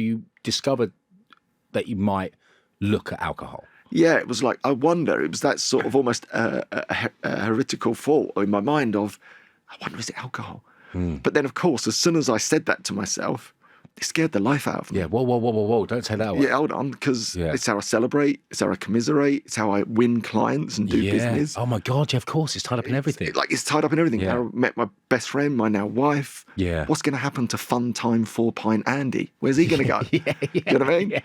You discovered that you might look at alcohol. Yeah, it was like, I wonder, it was that sort of almost a heretical thought in my mind of, I wonder, is it alcohol? But then, of course, as soon as I said that to myself, it scared the life out of me. Yeah, whoa, don't say that. Yeah, hold on, because it's how I celebrate, it's how I commiserate, it's how I win clients and do business. Oh my God, yeah, of course, it's tied up in everything. It's tied up in everything. Yeah. I met my best friend, my now wife. Yeah. What's going to happen to fun time 4-pint Andy? Where's he going to go? Yeah. You know what I mean?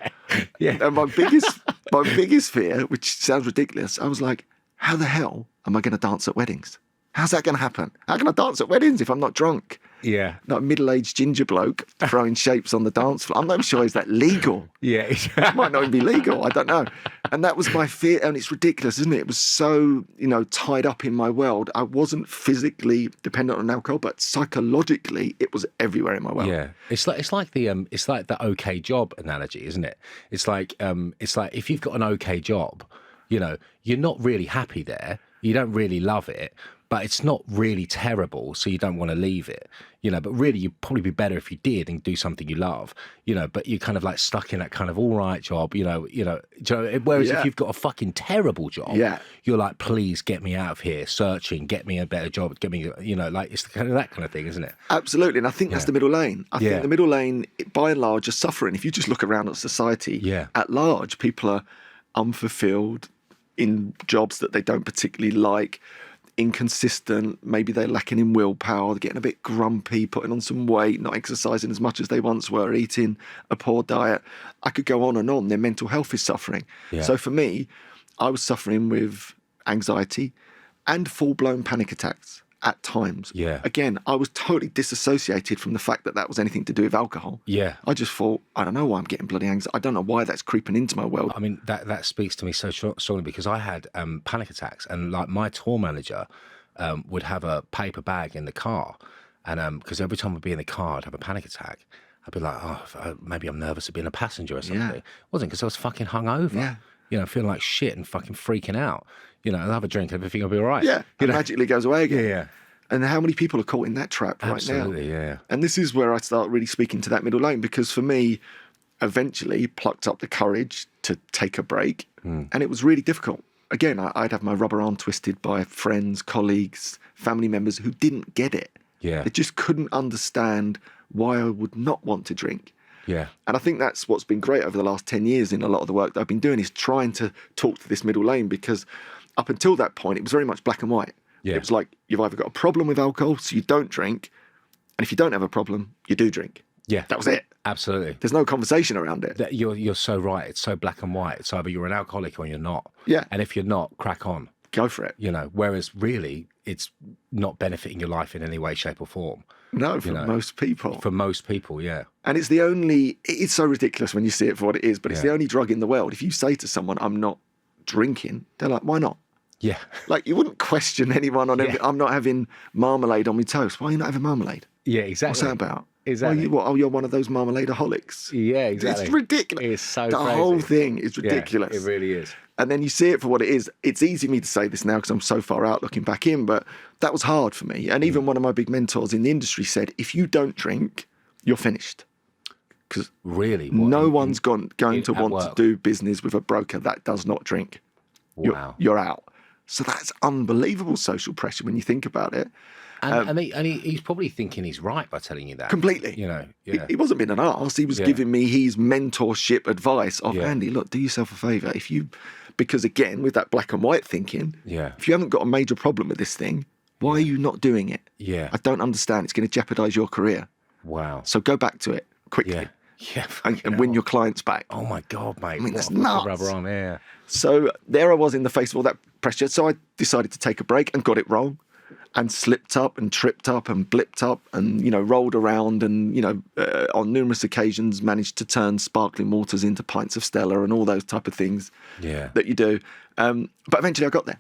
Yeah. And my biggest fear, which sounds ridiculous, I was like, how the hell am I going to dance at weddings? How's that going to happen? How can I dance at weddings if I'm not drunk? Yeah. Not a middle-aged ginger bloke throwing shapes on the dance floor. I'm not sure is that legal. Yeah. It might not even be legal. I don't know. And that was my fear. And it's ridiculous, isn't it? It was so, tied up in my world. I wasn't physically dependent on alcohol, but psychologically, it was everywhere in my world. Yeah. It's like the okay job analogy, isn't it? It's like if you've got an okay job, you're not really happy there. You don't really love it, but it's not really terrible, so you don't want to leave it, but really you'd probably be better if you did and do something you love, but you're kind of like stuck in that kind of all right job, whereas if you've got a fucking terrible job, you're like, please get me out of here, searching, get me a better job, get me, it's kind of that kind of thing, isn't it? Absolutely. And I think that's the middle lane. I think the middle lane, by and large, is suffering. If you just look around at society, at large, people are unfulfilled in jobs that they don't particularly like, inconsistent, maybe they're lacking in willpower, they're getting a bit grumpy, putting on some weight, not exercising as much as they once were, eating a poor diet. I could go on and on. Their mental health is suffering. So for me, I was suffering with anxiety and full-blown panic attacks at times. Again, I was totally disassociated from the fact that that was anything to do with alcohol. I just thought, I don't know why I'm getting bloody anxiety. I don't know why that's creeping into my world. I mean, that speaks to me so strongly because I had panic attacks, and like my tour manager would have a paper bag in the car, and because every time I'd be in the car, I'd have a panic attack. I'd be like, maybe I'm nervous of being a passenger or something. It wasn't, because I was fucking hungover. Feeling like shit and fucking freaking out. I'll have a drink, everything will be all right. It magically goes away again. Yeah. And how many people are caught in that trap right now? Absolutely, yeah. And this is where I start really speaking to that middle lane, because for me, eventually plucked up the courage to take a break. And it was really difficult. Again, I'd have my rubber arm twisted by friends, colleagues, family members who didn't get it. They just couldn't understand why I would not want to drink. And I think that's what's been great over the last 10 years in a lot of the work that I've been doing, is trying to talk to this middle lane, because up until that point, it was very much black and white. It was like, you've either got a problem with alcohol, so you don't drink, and if you don't have a problem, you do drink. That was it. Absolutely. There's no conversation around it. You're so right. It's so black and white. It's either you're an alcoholic or you're not. And if you're not, crack on. Go for it. Whereas really, it's not benefiting your life in any way, shape or form. No, for most people. For most people, yeah. And it's so ridiculous when you see it for what it is, but it's the only drug in the world. If you say to someone, I'm not drinking, they're like, why not? Like, you wouldn't question anyone on everything. I'm not having marmalade on my toast. Why are you not having marmalade? Exactly. What's that about? Exactly. You're one of those marmalade-aholics. Exactly. It's ridiculous. It's so the crazy. whole thing is ridiculous. It really is. And then you see it for what it is. It's easy for me to say this now because I'm so far out looking back in, but that was hard for me. And even one of my big mentors in the industry said, if you don't drink, you're finished. Because really, no one's going to want to do business with a broker that does not drink. Wow. You're out. So that's unbelievable social pressure when you think about it. And he's probably thinking he's right by telling you that. Completely. He wasn't being an arse. He was giving me his mentorship advice of, Andy, look, do yourself a favour. Because again, with that black and white thinking, if you haven't got a major problem with this thing, why are you not doing it? I don't understand. It's going to jeopardise your career. Wow. So go back to it quickly. And win your clients back. Oh my God, mate. I mean, that's nuts. Rubber arm, So there I was in the face of all that pressure. So I decided to take a break and got it wrong, and slipped up and tripped up and blipped up and, rolled around and, on numerous occasions managed to turn sparkling waters into pints of Stella and all those type of things that you do. But eventually I got there.